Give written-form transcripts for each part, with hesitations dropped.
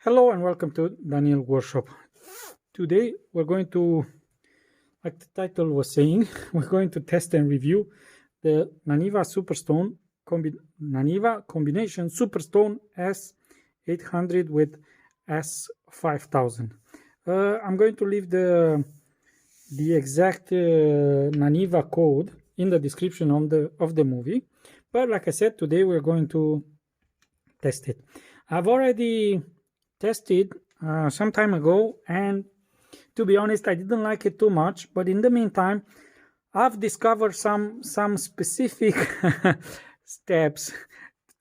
Hello and welcome to Daniel Workshop. Today we're going to, like the title was saying, we're going to test and review the Naniwa Superstone Naniwa combination Superstone S800 with S5000. I'm going to leave the exact Naniwa code in the description of the movie, but like I said, today we're going to test it. I've already tested some time ago, and to be honest, I didn't like it too much. But in the meantime, I've discovered some specific steps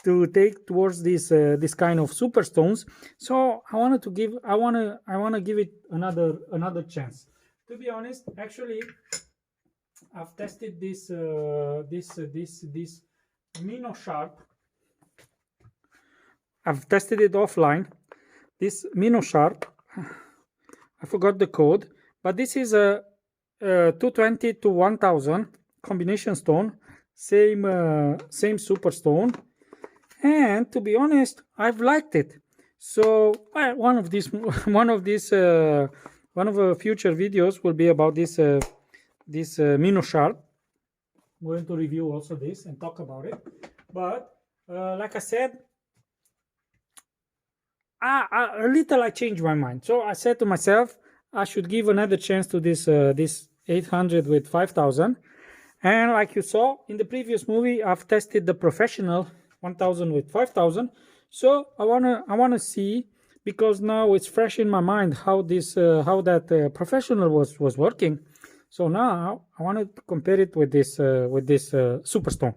to take towards this kind of superstones. So I want to give it another chance. To be honest, actually, I've tested this Mino Sharp. I've tested it offline. This Mino Sharp, I forgot the code, but this is a 220 to 1000 combination stone, same Superstone, and to be honest, I've liked it. So one of the future videos will be about this Mino Sharp. I'm going to review also this and talk about it. But like I said, I changed my mind. So I said to myself, I should give another chance to this 800 with 5000. And like you saw in the previous movie, I've tested the professional 1000 with 5000. So I wanna see, because now it's fresh in my mind how that professional was working. So now I want to compare it with this Superstone.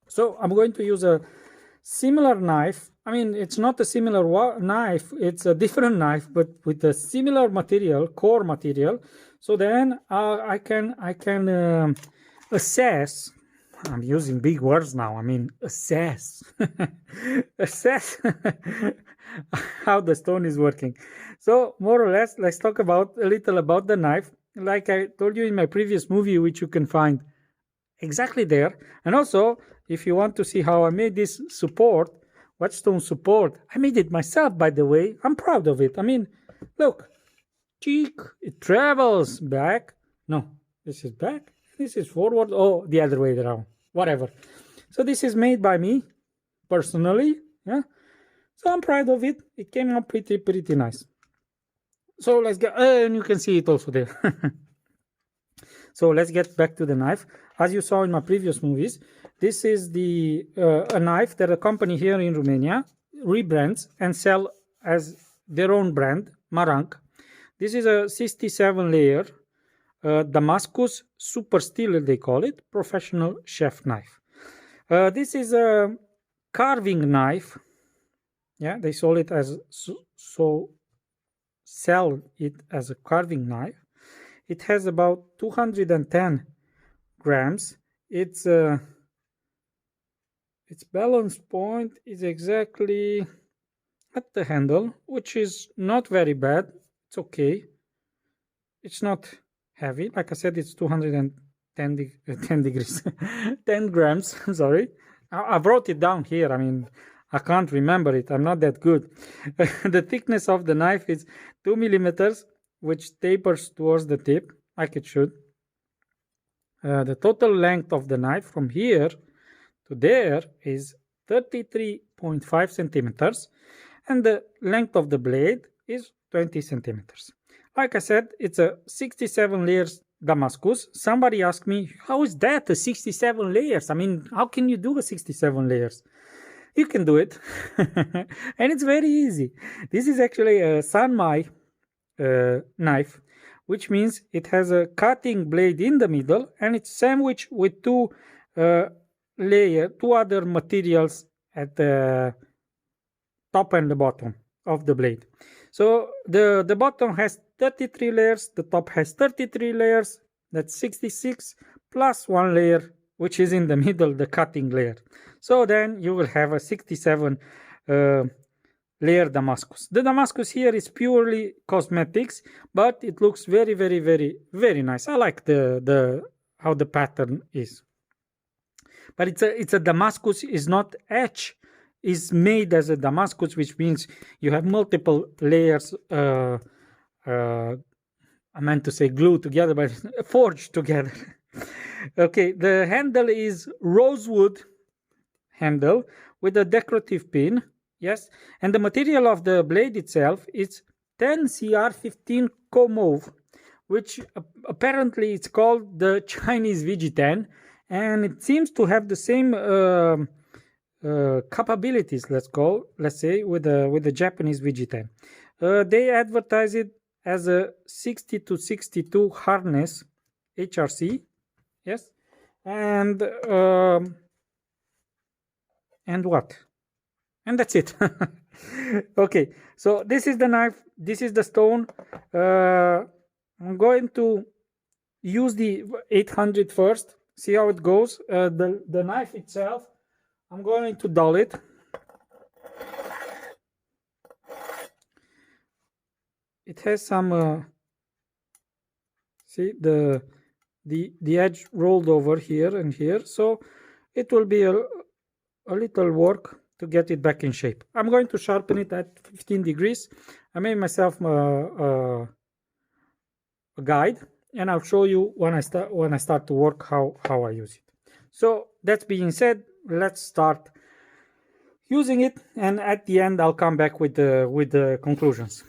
So I'm going to use a similar knife. I mean, it's not a similar knife, it's a different knife, but with a similar material, core material. So then I can assess. I'm using big words now. I mean, assess assess how the stone is working. So more or less, let's talk a little about the knife. Like I told you in my previous movie, which you can find exactly there. And also, if you want to see how I made this support, whetstone support, I made it myself, by the way. I'm proud of it. I mean, look, cheek, it travels back. No, this is back. This is forward. Oh, the other way around. Whatever. So this is made by me personally. Yeah. So I'm proud of it. It came out pretty nice. So let's get, and you can see it also there. So let's get back to the knife. As you saw in my previous movies, this is a knife that a company here in Romania rebrands and sell as their own brand, Maranc. This is a 67 layer Damascus super steel, they call it, professional chef knife. This is a carving knife. Yeah, they sell it as a carving knife. It has about 210 grams. Its balance point is exactly at the handle, which is not very bad. It's okay. It's not heavy. Like I said, it's 210 degrees, 10 grams. Sorry, I wrote it down here. I mean, I can't remember it. I'm not that good. The thickness of the knife is 2 millimeters, which tapers towards the tip, like it should. The total length of the knife from here to there is 33.5 centimeters, and the length of the blade is 20 centimeters. Like I said, it's a 67 layers Damascus. Somebody asked me, how is that a 67 layers? I mean, how can you do a 67 layers? You can do it. And it's very easy. This is actually a Sanmai knife, which means it has a cutting blade in the middle, and it's sandwiched with two other materials at the top and the bottom of the blade. So the bottom has 33 layers, the top has 33 layers. That's 66 plus one layer, which is in the middle, the cutting layer. So then you will have a 67 layer Damascus. The Damascus here is purely cosmetics, but it looks very nice. I like how the pattern is. But it's a Damascus is not etched is made as a Damascus, which means you have multiple layers. I meant to say glued together, but forged together. Okay, the handle is rosewood handle with a decorative pin. Yes, and the material of the blade itself is 10 CR15 co-mauve, which apparently it's called the Chinese VG10, and it seems to have the same capabilities. Let's say with the Japanese VG10. They advertise it as a 60 to 62 harness HRC. Yes, and what? And that's it. Okay, so this is the knife, this is the stone. I'm going to use the 800 first, see how it goes. The knife itself, I'm going to dull it. It has some see the edge rolled over here and here, so it will be a little work to get it back in shape. I'm going to sharpen it at 15 degrees. I made myself a guide, and I'll show you when I start to work how I use it. So that being said, let's start using it, and at the end I'll come back with the conclusions.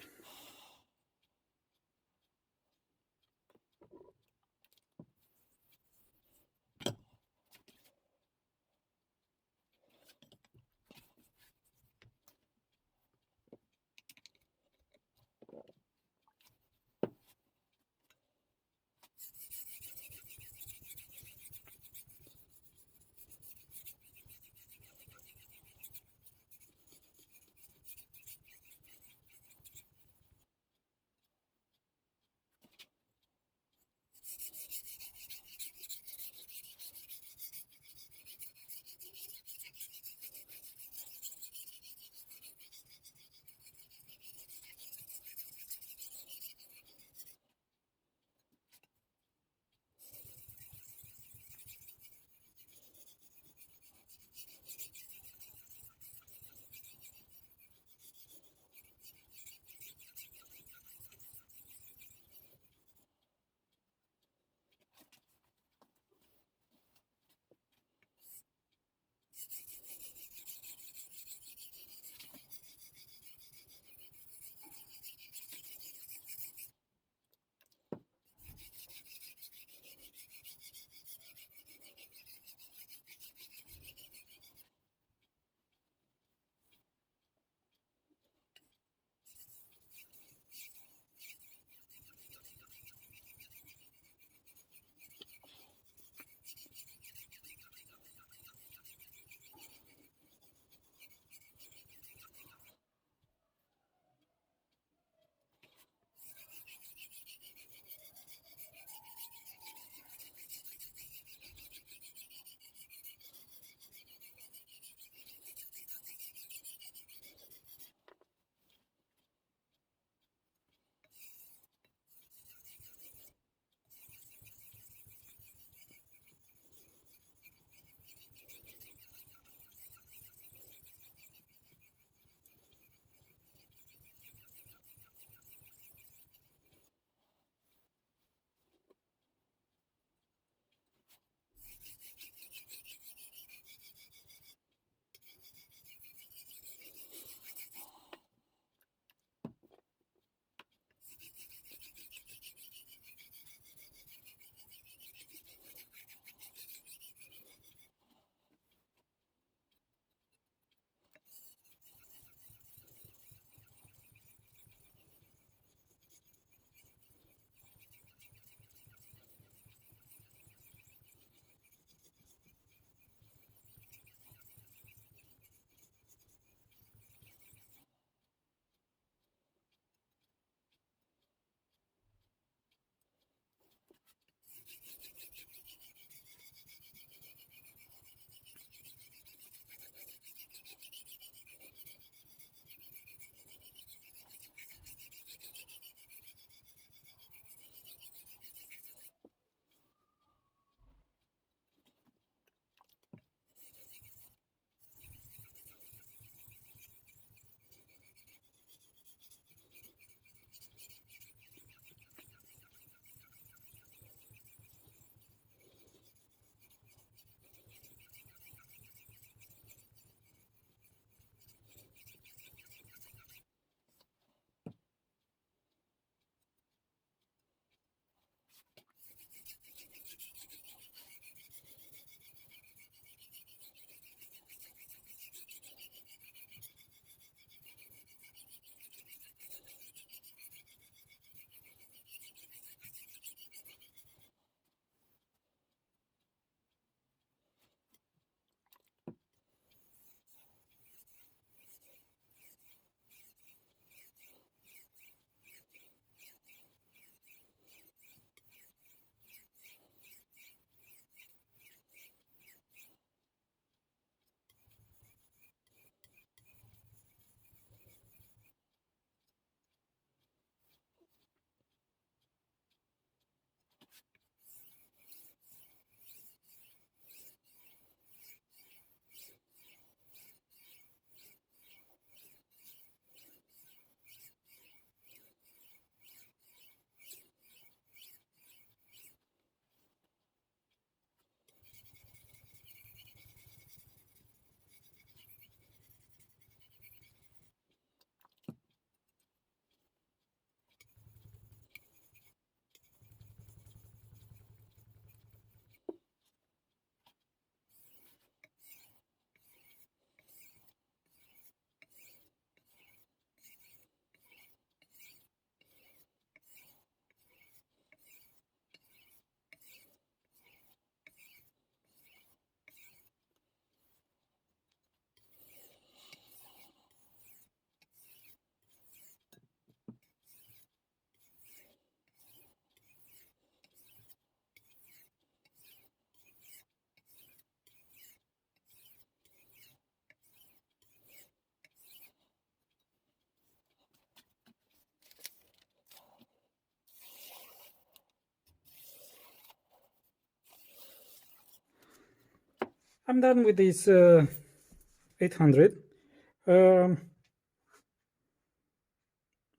I'm done with this 800.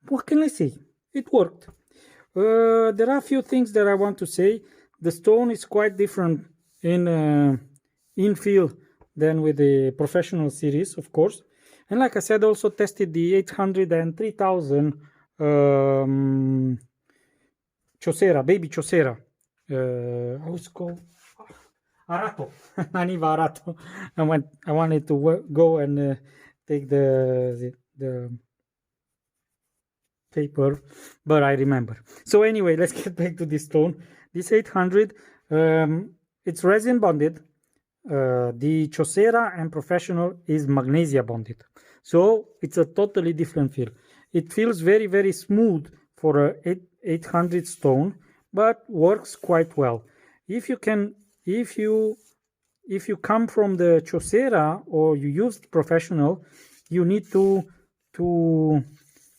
What can I say? It worked. There are a few things that I want to say. The stone is quite different in feel than with the professional series, of course. And like I said, also tested the 800 and 3000 Chosera, baby Chosera. How it's called? Arato, Naniwa Arato. I wanted to go and take the paper, but I remember. So anyway, let's get back to this stone. This 800, it's resin bonded. The Chosera and Professional is magnesia bonded. So it's a totally different feel. It feels very, very smooth for a 800 stone, but works quite well. If you come from the Chosera or you use Professional, you need to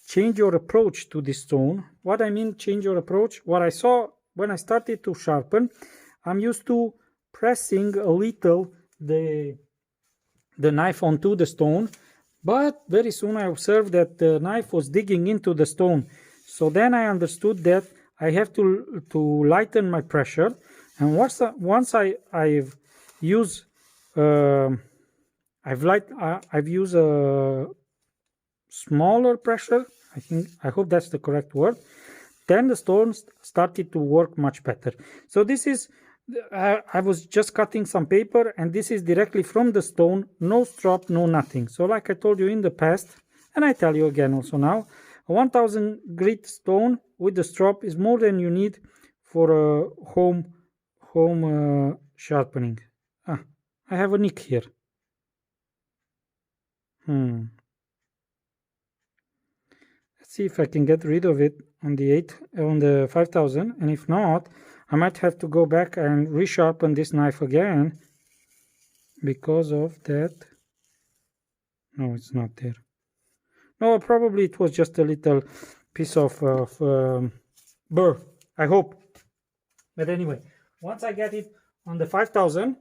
change your approach to the stone. What I mean change your approach, what I saw when I started to sharpen, I'm used to pressing a little the knife onto the stone, but very soon I observed that the knife was digging into the stone. So then I understood that I have to lighten my pressure, and once I've used I've used a smaller pressure, I hope that's the correct word, then the stone started to work much better. So this is, I was just cutting some paper, and this is directly from the stone, no strop, no nothing. So like I told you in the past, and I tell you again also now, a 1000 grit stone with the strop is more than you need for a home sharpening. I have a nick here. Let's see if I can get rid of it on the 5000, and if not, I might have to go back and resharpen this knife again because of that. No, it's not there. No, probably it was just a little piece of burr, I hope. But anyway, once I get it on the 5000,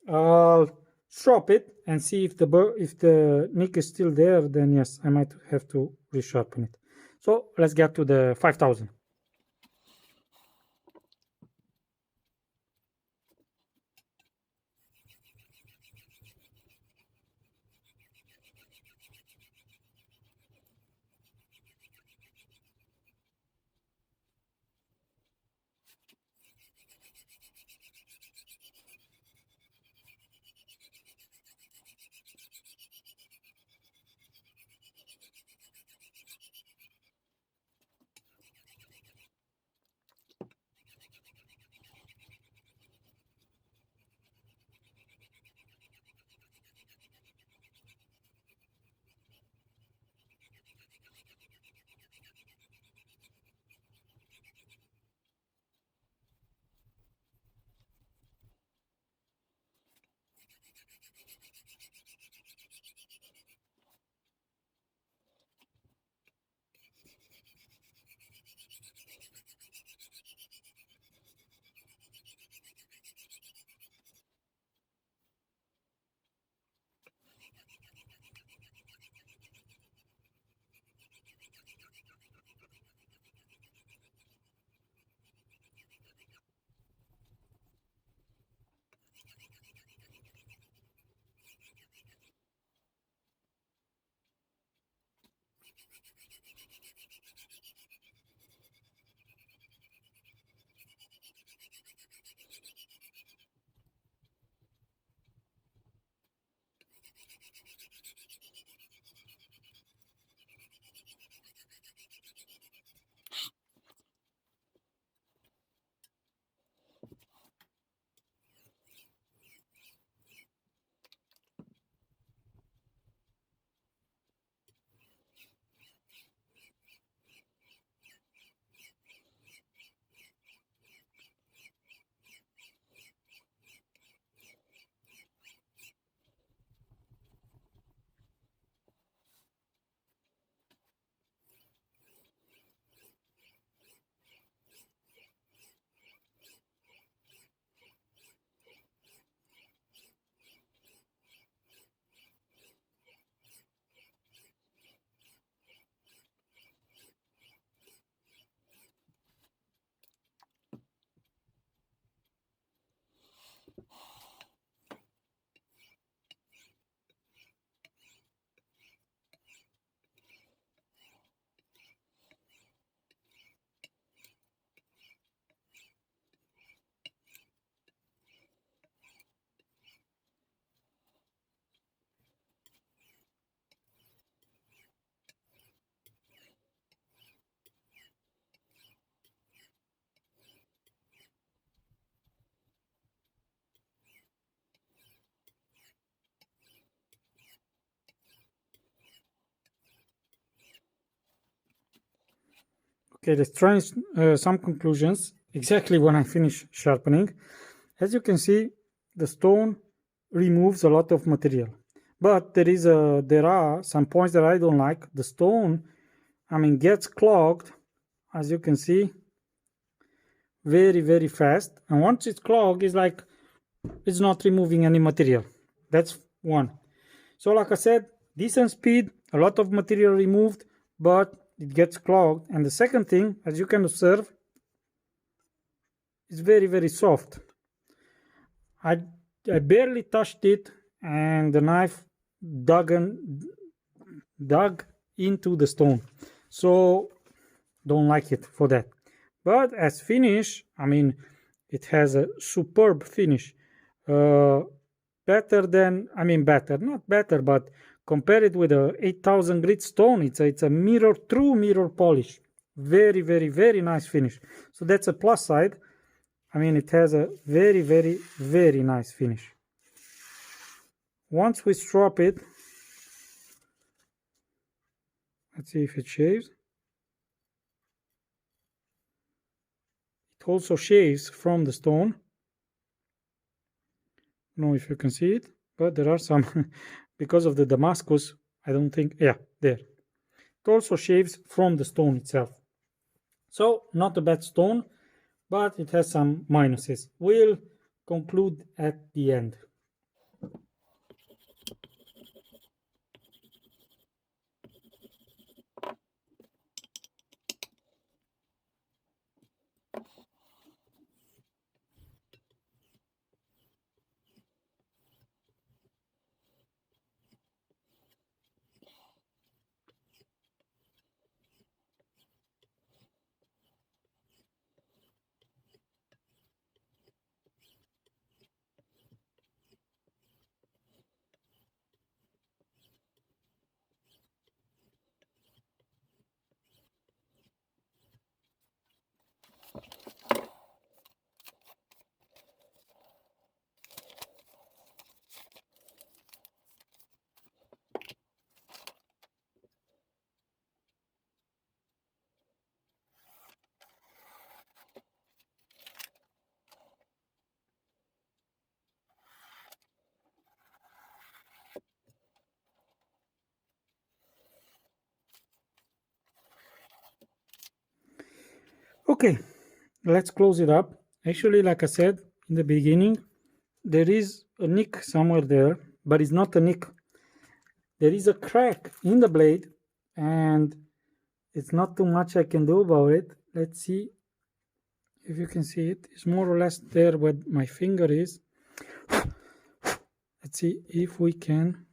I'll strop it and see if the nick is still there. Then yes, I might have to resharpen it. So let's get to the 5000. Okay, let's try some conclusions exactly when I finish sharpening. As you can see, the stone removes a lot of material, but there are some points that I don't like. The stone, gets clogged, as you can see, very, very fast. And once it's clogged, it's like it's not removing any material. That's one. So like I said, decent speed, a lot of material removed, but it gets clogged. And the second thing, as you can observe, it's very, very soft. I barely touched it, and the knife dug into the stone. So don't like it for that. But as finish, it has a superb finish. Better than, better, not better, but compare it with a 8000 grit stone. It's a true mirror polish. Very, very, very nice finish. So that's a plus side. It has a very, very, very nice finish. Once we strop it, let's see if it shaves. It also shaves from the stone. I don't know if you can see it, but there are some, because of the Damascus, I don't think, yeah, there. It also shaves from the stone itself. So, not a bad stone, but it has some minuses. We'll conclude at the end. Okay, let's close it up. Actually, like I said in the beginning, there is a nick somewhere there, but it's not a nick. There is a crack in the blade, and it's not too much I can do about it. Let's see if you can see it. It's more or less there where my finger is. Let's see if we can.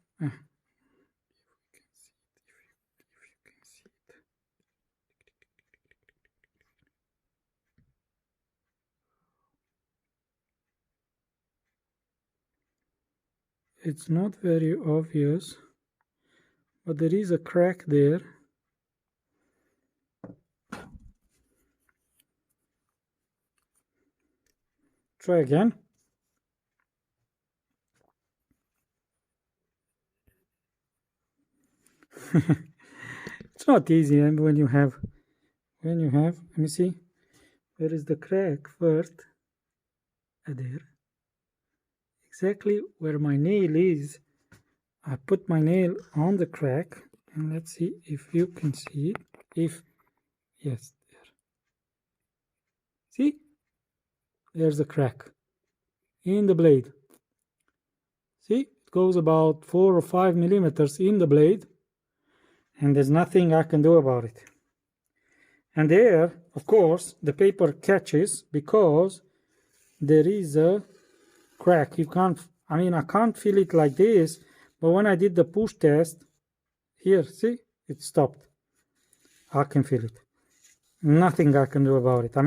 It's not very obvious, but there is a crack there. Try again. It's not easy, and when you have, let me see, where is the crack first? There. Exactly where my nail is. I put my nail on the crack, and let's see if you can see it. Yes, there. See? There's a crack in the blade. See? It goes about 4 or 5 millimeters in the blade, and there's nothing I can do about it. And there, of course, the paper catches because there is a crack. You can't, I can't feel it like this, but when I did the push test, here, see, it stopped. I can feel it. Nothing I can do about it.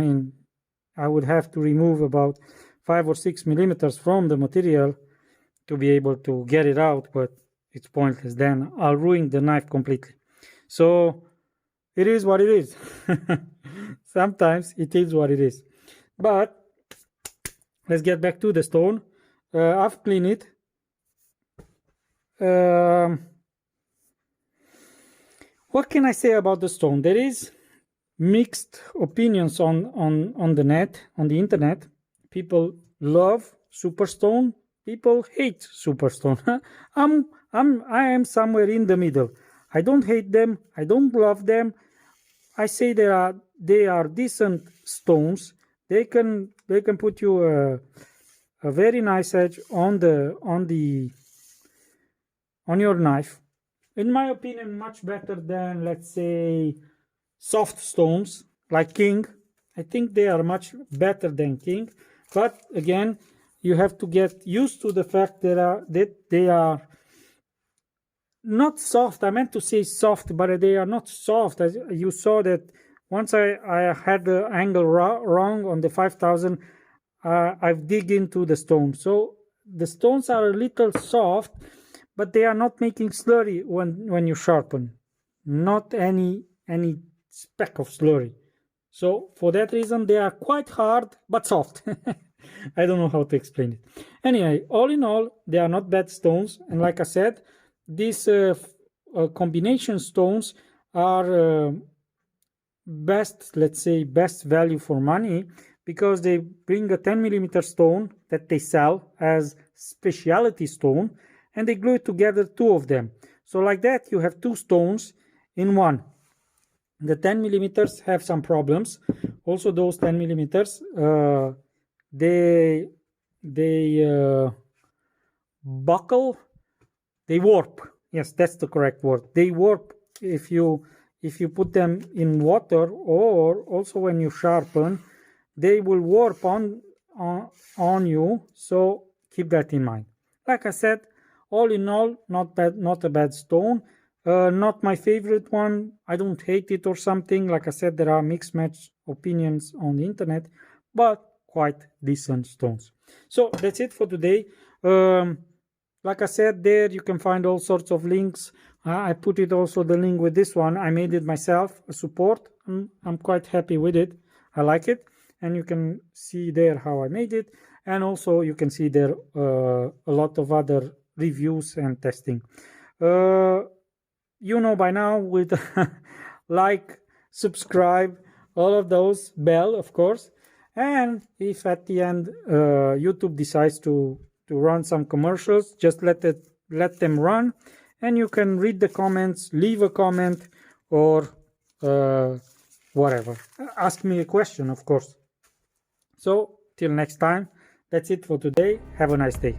I would have to remove about 5 or 6 millimeters from the material to be able to get it out, but it's pointless. Then I'll ruin the knife completely. So it is what it is. Sometimes it is what it is. But let's get back to the stone. I've cleaned it. What can I say about the stone? There is mixed opinions on the internet. People love Superstone, people hate Superstone. I am somewhere in the middle. I don't hate them, I don't love them. I say they are decent stones. They can put you a very nice edge on your knife. In my opinion, much better than, let's say, soft stones like king. I think they are much better than king, but again, you have to get used to the fact that they are not soft. I meant to say soft, but they are not soft. As you saw that once I had the angle wrong on the 5000, I've dig into the stone. So the stones are a little soft, but they are not making slurry when you sharpen. Not any speck of slurry. So for that reason, they are quite hard but soft. I don't know how to explain it. Anyway, all in all, they are not bad stones. And like I said, these combination stones are best, let's say, best value for money, because they bring a 10mm stone that they sell as specialty stone, and they glue it together, two of them. So like that, you have two stones in one. The 10mm have some problems. Also, those 10mm, they buckle, they warp. Yes, that's the correct word. They warp if you put them in water, or also when you sharpen, they will warp on you. So keep that in mind. Like I said, all in all, not bad, not a bad stone. Not my favorite one. I don't hate it or something. Like I said, there are mixed match opinions on the internet, but quite decent stones. So that's it for today. Like I said, there you can find all sorts of links. I put it also the link with this one. I made it myself, a support. I'm quite happy with it. I like it, and you can see there how I made it, and also you can see there a lot of other reviews and testing. You know by now, with like, subscribe, all of those, bell of course, and if at the end YouTube decides to run some commercials, just let them run, and you can read the comments, leave a comment, or whatever, ask me a question, of course. So till next time, that's it for today. Have a nice day.